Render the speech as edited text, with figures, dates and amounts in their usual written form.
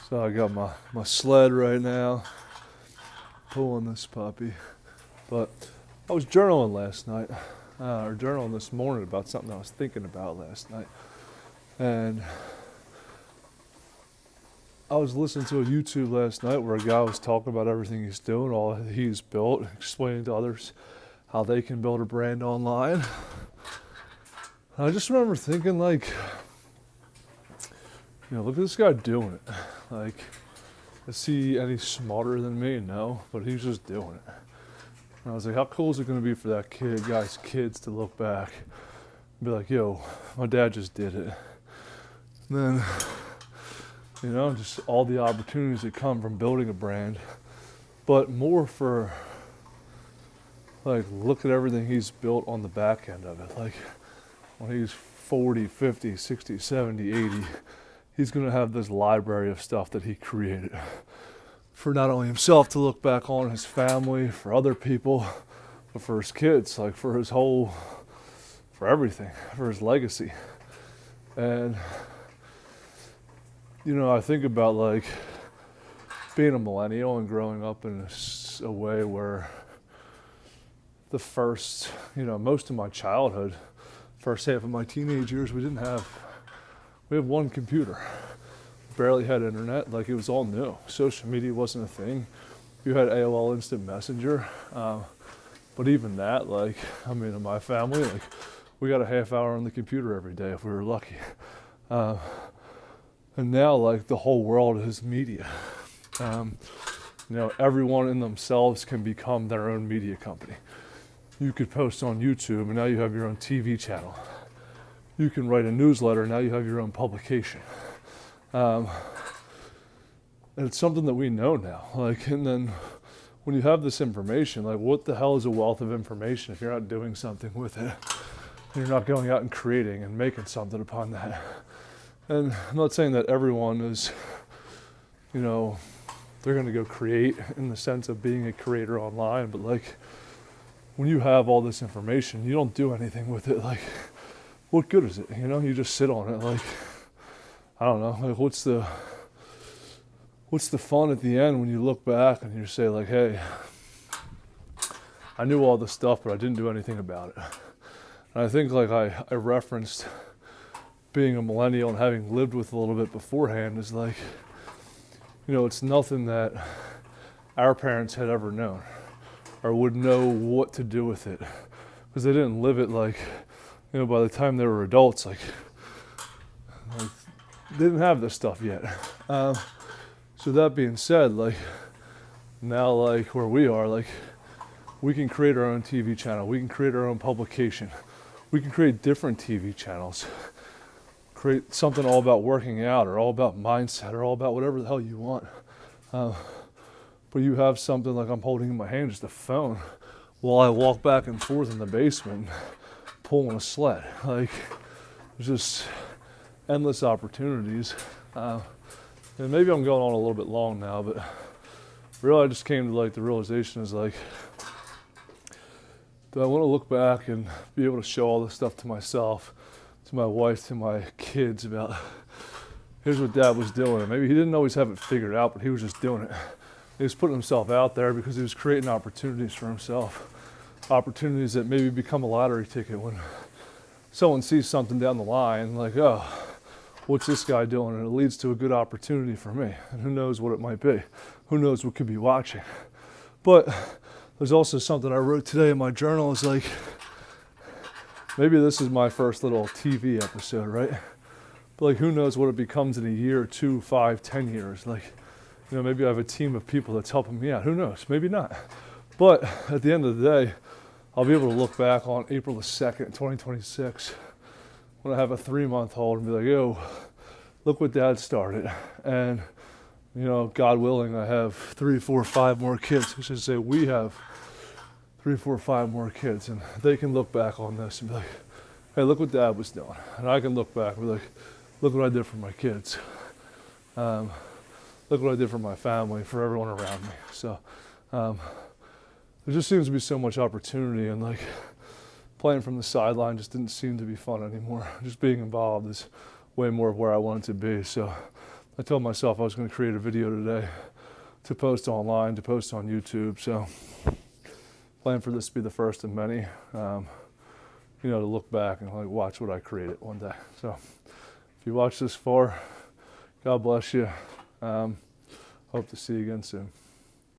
So I got my sled right now, pulling this puppy. But I was journaling last night, or journaling this morning about something I was thinking about last night. And I was listening to a YouTube last night where a guy was talking about everything he's doing, all that he's built, explaining to others how they can build a brand online. And I just remember thinking, like, look at this guy doing it. Like, is he any smarter than me? No, but he's just doing it. And I was like, how cool is it going to be for that guy's kids to look back and be like, yo, my dad just did it. And then, just all the opportunities that come from building a brand, but more for, like, look at everything he's built on the back end of it. Like, when he's 40, 50, 60, 70, 80, he's going to have this library of stuff that he created for not only himself to look back on, his family, for other people, but for his kids, like for everything, for his legacy. And, I think about, like, being a millennial and growing up in a way where the first, most of my childhood, first half of my teenage years, we had one computer. Barely had internet, like, it was all new. Social media wasn't a thing. You had AOL Instant Messenger, but even that, like, in my family, like, we got a half hour on the computer every day if we were lucky. And now, like, the whole world is media. Everyone in themselves can become their own media company. You could post on YouTube, and now you have your own TV channel. You can write a newsletter, and now you have your own publication. And it's something that we know now. Like, and then when you have this information, like, what the hell is a wealth of information if you're not doing something with it? You're not going out and creating and making something upon that. And I'm not saying that everyone is, they're going to go create in the sense of being a creator online, but, like, when you have all this information, you don't do anything with it. Like, what good is it? You just sit on it. Like, I don't know. Like, what's the fun at the end when you look back and you say, like, hey, I knew all this stuff, but I didn't do anything about it. And I think, like, I referenced being a millennial and having lived with a little bit beforehand is, like, it's nothing that our parents had ever known or would know what to do with it because they didn't live it. Like, by the time they were adults, like they didn't have this stuff yet. So that being said, like, now, like, where we are, like, we can create our own TV channel. We can create our own publication. We can create different TV channels. Create something all about working out or all about mindset or all about whatever the hell you want. But you have something like I'm holding in my hand, just a phone, while I walk back and forth in the basement pulling a sled. Like, there's just endless opportunities. And maybe I'm going on a little bit long now, but really I just came to, like, the realization is, like, do I want to look back and be able to show all this stuff to myself, to my wife, to my kids about here's what Dad was doing. And maybe he didn't always have it figured out, but he was just doing it. He was putting himself out there because he was creating opportunities for himself. Opportunities that maybe become a lottery ticket when someone sees something down the line, like, oh, what's this guy doing? And it leads to a good opportunity for me. And who knows what it might be? Who knows what could be watching? But there's also something I wrote today in my journal. Is like, maybe this is my first little TV episode, right? But, like, who knows what it becomes in a year, 2, 5, 10 years? Like, maybe I have a team of people that's helping me out. Who knows? Maybe not. But at the end of the day, I'll be able to look back on April the 2nd, 2026, when I have a 3-month-old and be like, yo, look what Dad started. And, God willing, I have 3, 4, 5 more kids. I should say we have 3, 4, 5 more kids. And they can look back on this and be like, hey, look what Dad was doing. And I can look back and be like, look what I did for my kids. Look what I did for my family, for everyone around me. So there just seems to be so much opportunity, and, like, playing from the sideline just didn't seem to be fun anymore. Just being involved is way more of where I want it to be. So I told myself I was going to create a video today to post online, to post on YouTube. So plan for this to be the first of many, you know, to look back and like watch what I created one day. So if you watch this far, God bless you. Hope to see you again soon.